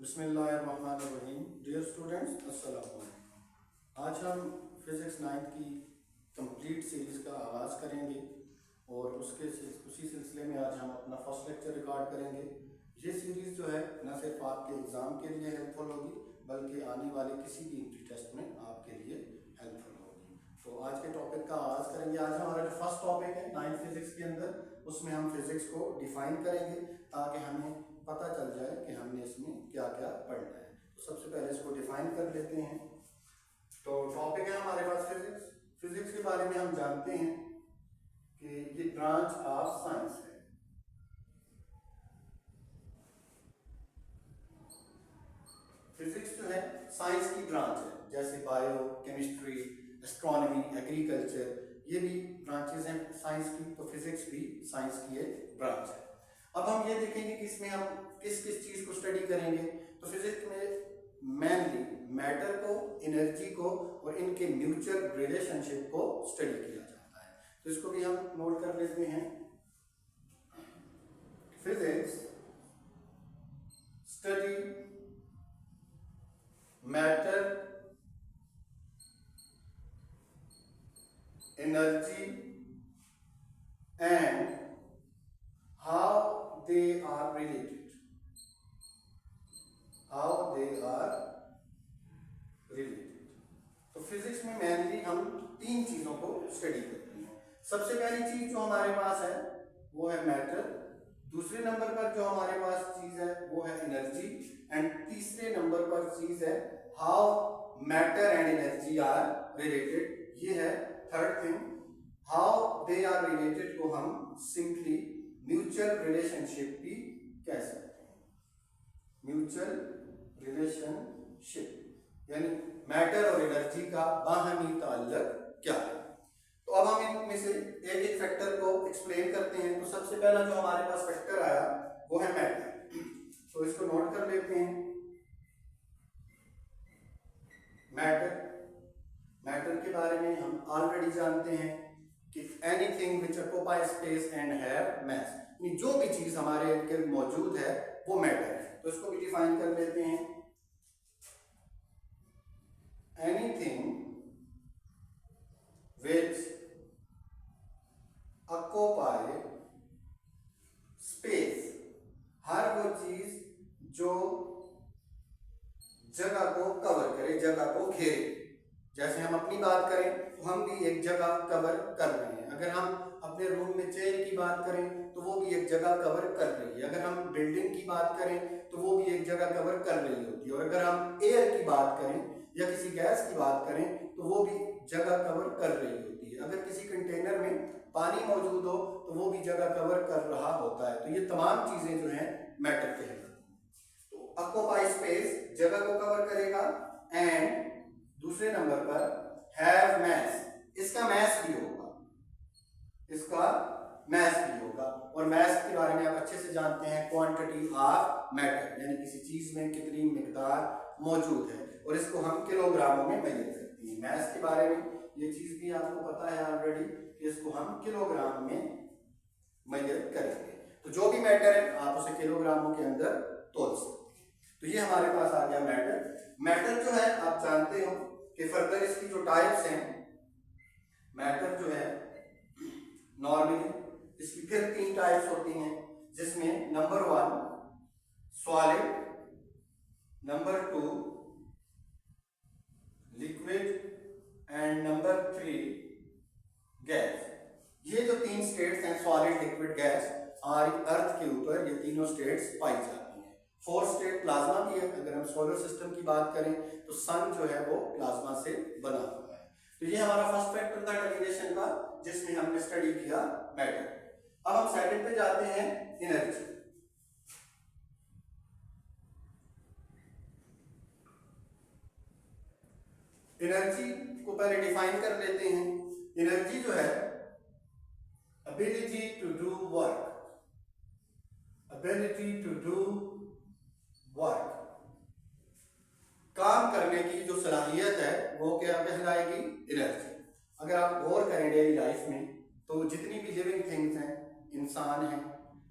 बिस्मिल्लाहिर्रहमानिर्रहीम। Dear students, अस्सलाम वालेकुम। आज हम फिज़िक्स 9th की कंप्लीट सीरीज़ का आगाज़ करेंगे और उसी सिलसिले में आज हम अपना फर्स्ट लेक्चर रिकॉर्ड करेंगे। ये सीरीज़ जो है न सिर्फ आपके एग्ज़ाम के लिए हेल्पफुल होगी बल्कि आने वाले किसी भी टेस्ट में आपके लिए हेल्पफुल होगी। तो आज के टॉपिक का आगाज़ करेंगे। आज हमारा जो फर्स्ट टॉपिक है 9th फिज़िक्स के अंदर, उसमें हम फिज़िक्स को डिफ़ाइन करेंगे ताकि हमें पता चल जाए कि हमने इसमें क्या क्या पढ़ना है। तो सबसे पहले इसको डिफाइन कर लेते हैं। तो टॉपिक है हमारे पास फिजिक्स। फिजिक्स के बारे में हम जानते हैं कि ये ब्रांच ऑफ साइंस है। फिजिक्स जो है साइंस की ब्रांच है, जैसे बायो, केमिस्ट्री, एस्ट्रोनॉमी, एग्रीकल्चर, ये भी ब्रांचेस हैं साइंस की। तो फिजिक्स भी साइंस की एक ब्रांच है। अब हम ये देखेंगे कि इसमें हम किस किस चीज को स्टडी करेंगे। तो फिजिक्स में मेनली मैटर को, एनर्जी को और इनके म्यूचुअल रिलेशनशिप को स्टडी किया जाता है। तो इसको भी हम नोट कर लेते हैं। Physics study matter, energy and how they are related. तो फिजिक्स में मेनली हम तीन चीजों को स्टडी करते हैं। सबसे पहली चीज जो हमारे पास है वो है मैटर, दूसरे नंबर पर जो हमारे पास चीज है वो है एनर्जी एंड तीसरे नंबर पर चीज है how matter and energy are related. ये है third thing. How they are related को हम सिंपली म्यूचुअल रिलेशनशिप भी कह सकते हैं। म्यूचुअल रिलेशनशिप यानी मैटर और एनर्जी का बाहमी ताल्लुक क्या है। तो अब हम इनमें से एक एक फैक्टर को एक्सप्लेन करते हैं। तो सबसे पहला जो हमारे पास फैक्टर आया वो है मैटर। तो इसको नोट कर लेते हैं। मैटर के बारे में हम ऑलरेडी जानते हैं कि anything which occupy space and have मास, जो भी चीज हमारे इर्द गिर्द मौजूद है वो मैटर है। तो इसको भी डिफाइन कर लेते हैं। एनीथिंग विच ऑक्यूपाई स्पेस, हर वो चीज जो जगह को कवर करे, जगह को घेरे। जैसे हम अपनी बात करें तो हम भी एक जगह कवर कर रहे हैं। अगर हम अपने रूम में चेयर की बात करें तो वो भी एक जगह कवर कर रही है। अगर हम बिल्डिंग की बात करें तो वो भी एक जगह कवर कर रही होती है। और अगर हम एयर की बात करें या किसी गैस की बात करें तो वो भी जगह कवर कर रही होती है। अगर किसी कंटेनर में पानी मौजूद हो तो वो भी जगह कवर कर रहा होता है। तो ये तमाम चीजें जो हैं मैटर कहलाती हैं। तो ऑक्यूपाई स्पेस जगह को कवर करेगा एंड दूसरे नंबर पर हैव मैस, इसका मैस भी होगा, इसका मैस भी होगा। और मैस के बारे में आप अच्छे से जानते हैं, क्वांटिटी ऑफ मैटर, यानी किसी चीज में कितनी मिकदार मौजूद है और इसको हम किलोग्रामों में मेजर करते हैं। मैस के बारे में ये चीज भी आपको पता है ऑलरेडी कि इसको हम किलोग्राम में मेजर करेंगे। तो जो भी मैटर है आप उसे किलोग्रामों के अंदर तोल सकते हैं। तो ये हमारे पास आ गया मैटर। मैटर जो है आप जानते हो कि फर्दर इसकी जो टाइप्स हैं, मैटर जो है नॉर्मली इसकी फिर तीन टाइप्स होती हैं, जिसमें number 1 solid, number 2 liquid and number 3 gas. ये जो तीन स्टेट्स हैं सॉलिड, लिक्विड, गैस, हमारी अर्थ के ऊपर ये तीनों स्टेट्स पाई जाती हैं। फोर्थ स्टेट प्लाज्मा भी है। अगर हम सोलर सिस्टम की बात करें तो सन जो है वो प्लाज्मा से बना हुआ है। तो ये हमारा फर्स्ट फैक्टर था डेरिवेशन का, जिसमें हमने स्टडी किया मैटर। अब हम सेकंड पे जाते हैं, एनर्जी। एनर्जी को पहले डिफाइन कर लेते हैं। एनर्जी जो है ability to do work, ability to do work, काम करने की जो सलाहियत है वो क्या कहलाएगी, एनर्जी। अगर आप गौर करें डेली लाइफ में तो जितनी भी लिविंग थिंग्स हैं, इंसान हैं,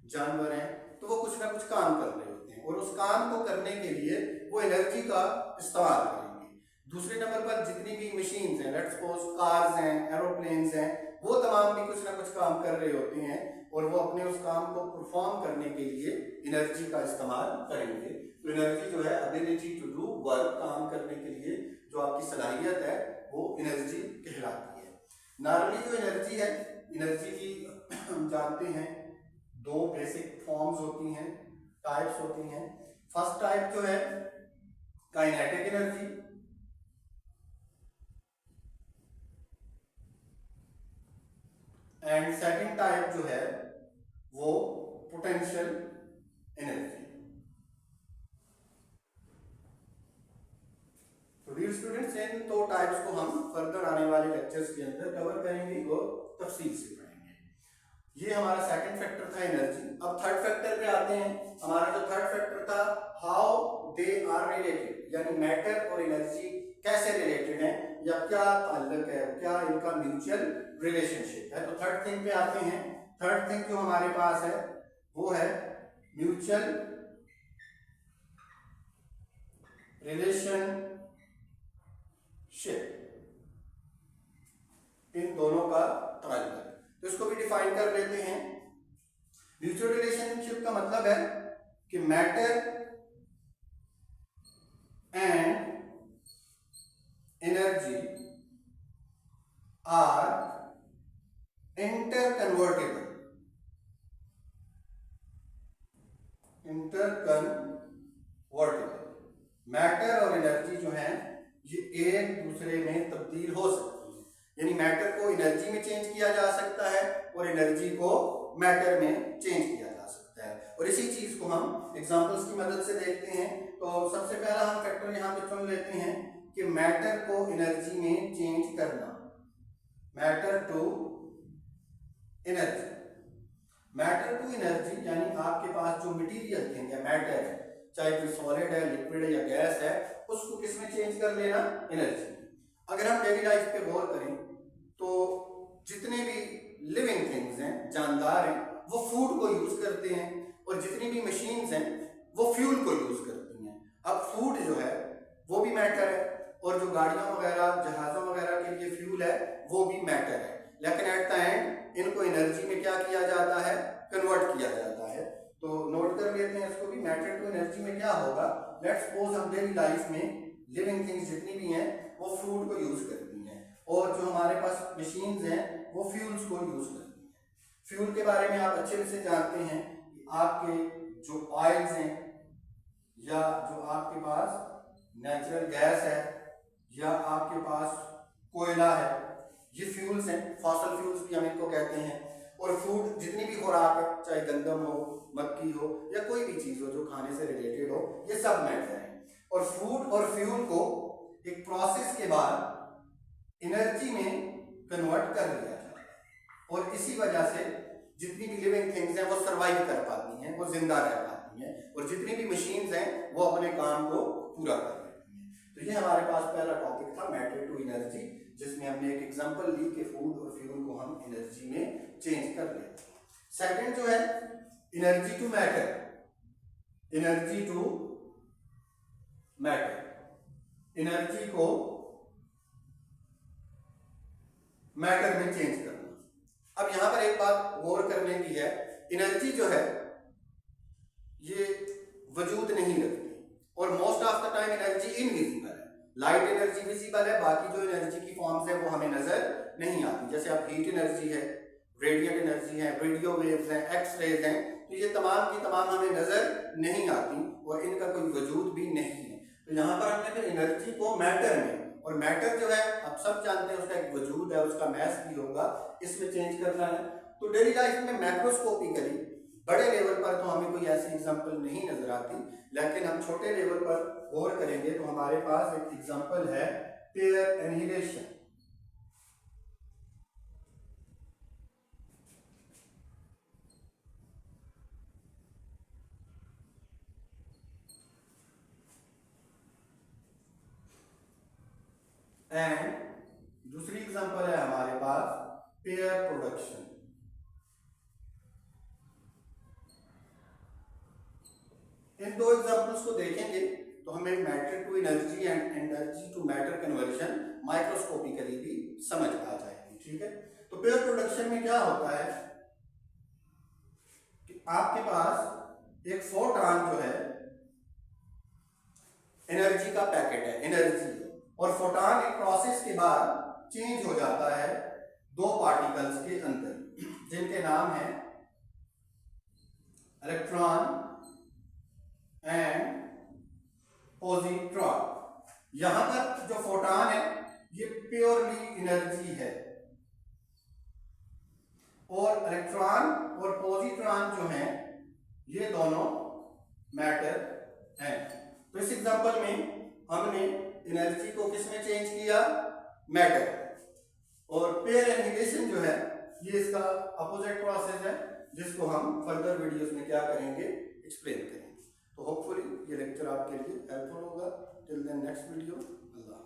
जानवर हैं, तो वो कुछ ना कुछ काम कर रहे होते हैं और उस काम को करने के लिए वो एनर्जी का इस्तेमाल करेंगे। दूसरे नंबर पर जितनी भी मशीन्स हैं, लेट्स सपोज कार्स हैं, एरोप्लेन्स हैं, वो तमाम भी कुछ ना कुछ काम कर रहे होते हैं और वो अपने उस काम को परफॉर्म करने के लिए एनर्जी का इस्तेमाल करेंगे। तो एनर्जी जो है एबिलिटी टू डू वर्क, काम करने के लिए जो आपकी सलाहियत है वो एनर्जी कहलाती है। नॉर्मली जो एनर्जी है, एनर्जी की हम जानते हैं दो बेसिक फॉर्म्स होती हैं, टाइप्स होती हैं। फर्स्ट टाइप जो है kinetic energy, and second type जो है वो पोटेंशियल एनर्जी। तो डियर स्टूडेंट्स, इन दो टाइप्स को हम फर्दर आने वाले लेक्चर्स के अंदर कवर करेंगे और तफसील से पढ़ेंगे। ये हमारा सेकंड फैक्टर था एनर्जी। अब थर्ड फैक्टर पे आते हैं। हमारा जो थर्ड फैक्टर था हाउ दे आर रिलेटेड, यानी मैटर और एनर्जी कैसे रिलेटेड हैं या क्या ताल्लुक है, क्या इनका म्यूचुअल रिलेशनशिप है। तो थर्ड थिंग पे आते हैं। थर्ड थिंग जो हमारे पास है वो है म्यूचुअल रिलेशनशिप। इन दोनों का ताल्लुक, तो इसको भी डिफाइन कर लेते हैं। म्यूचुअल रिलेशनशिप का मतलब है कि matter and energy are interconvertible. Matter और एनर्जी जो है ये एक दूसरे में तब्दील हो सकती है, यानी मैटर को एनर्जी में चेंज किया जा सकता है और एनर्जी को मैटर में चेंज किया जा सकता है। और इसी चीज को हम एग्जांपल्स की मदद से देखते हैं। तो सबसे पहला हम फैक्टर यहाँ पे चुन लेते हैं कि मैटर को एनर्जी में चेंज करना, matter to energy. Matter to energy यानी आपके पास जो मटीरियल थिंग है, मैटर है, चाहे कोई सॉलिड है, लिक्विड है या गैस है, उसको किस में चेंज कर लेना, एनर्जी। अगर हम डेली लाइफ पे गौर करें तो जितने भी लिविंग थिंग्स हैं, जानदार हैं, वो फूड को यूज करते हैं और जितनी भी मशीन्स हैं वो फ्यूल को यूज करती हैं। अब फूड जो है वो भी मैटर है और जो गाड़ियों वगैरह, जहाजों वगैरह के लिए फ्यूल है वो भी मैटर है, लेकिन एट द एंड इनको एनर्जी में क्या किया जाता है, कन्वर्ट किया जाता है। तो नोट कर लेते हैं इसको भी, मैटर टू एनर्जी में क्या होगा। लेट्स सपोज हम डेली लाइफ में लिविंग थिंग्स जितनी भी हैं वो फूड को यूज करती हैं और जो हमारे पास मशीन्स हैं वो फ्यूल्स को यूज करती हैं। फ्यूल के बारे में आप अच्छे से जानते हैं कि आपके जो ऑयल्स हैं या जो आपके पास नेचुरल गैस है या आपके पास कोयला है, ये फ्यूल्स हैं, फॉसल फ्यूल्स भी हम इनको कहते हैं। और फूड जितनी भी खुराक है, चाहे गंदम हो, मक्की हो या कोई भी चीज हो जो खाने से रिलेटेड हो, ये सब मैटर है। और फूड और फ्यूल को एक प्रोसेस के बाद एनर्जी में कन्वर्ट कर दिया जाता है और इसी वजह से जितनी भी लिविंग थिंग्स हैं वो सरवाइव कर पाती हैं, वो जिंदा रह पाती हैं और जितनी भी मशीन्स हैं वो अपने काम को पूरा कर लेती हैं। तो ये हमारे पास पहला टॉपिक था, मैटर टू एनर्जी, जिसमें हमने एक एग्जांपल ली कि फूड और फ्यूल को हम एनर्जी में चेंज कर लेते हैं। सेकंड जो है energy to matter, energy to matter, energy को मैटर में चेंज करना। अब यहां पर एक बात गौर करने की है, एनर्जी जो है ये वजूद नहीं रखती और most of the time energy invisible है। लाइट एनर्जी विजिबल है, बाकी जो एनर्जी की फॉर्म्स है वो हमें नजर नहीं आती। जैसे आप हीट एनर्जी है, रेडिएंट एनर्जी है, रेडियो वेव्स हैं, एक्स रेज हैं, तो ये तमाम की तमाम हमें नजर नहीं आती और इनका कोई वजूद भी नहीं है। तो यहाँ पर हमने फिर एनर्जी को मैटर में, और मैटर जो है आप सब जानते हैं उसका एक वजूद है, उसका मैस भी होगा, इसमें चेंज करना है। तो डेली लाइफ में मैक्रोस्कोपिकली बड़े लेवल पर तो हमें कोई ऐसी एग्जांपल नहीं नजर आती, लेकिन हम छोटे लेवल पर गौर करेंगे तो हमारे पास एक एग्जांपल है पेयर एनिहिलेशन। एंड दूसरी एग्जांपल है हमारे पास पेयर प्रोडक्शन। इन दो एग्जांपल्स को देखेंगे तो हमें matter to energy and energy to matter conversion microscopically भी समझ आ जाएगी। ठीक है, तो पेयर प्रोडक्शन में क्या होता है कि आपके पास एक फोटॉन जो है एनर्जी का पैकेट है, एनर्जी, और फोटॉन एक प्रोसेस के बाद चेंज हो जाता है दो पार्टिकल्स के अंदर जिनके नाम है इलेक्ट्रॉन एंड पॉजिट्रॉन। यहां पर जो फोटॉन है ये प्योरली एनर्जी है और इलेक्ट्रॉन और पॉजिट्रॉन जो हैं ये दोनों मैटर हैं। तो इस एग्जांपल में हमने एनर्जी को किस में चेंज किया, मैटर, और पेयर एनिहिलेशन जो है ये इसका अपोजिट प्रोसेस है जिसको हम फर्दर वीडियोस में क्या करेंगे, एक्सप्लेन करेंगे। तो होपफुली ये लेक्चर आपके लिए हेल्पफुल होगा। टिल देन नेक्स्ट वीडियो, अल्लाह।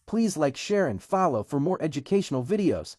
Please like, share and follow for more educational videos.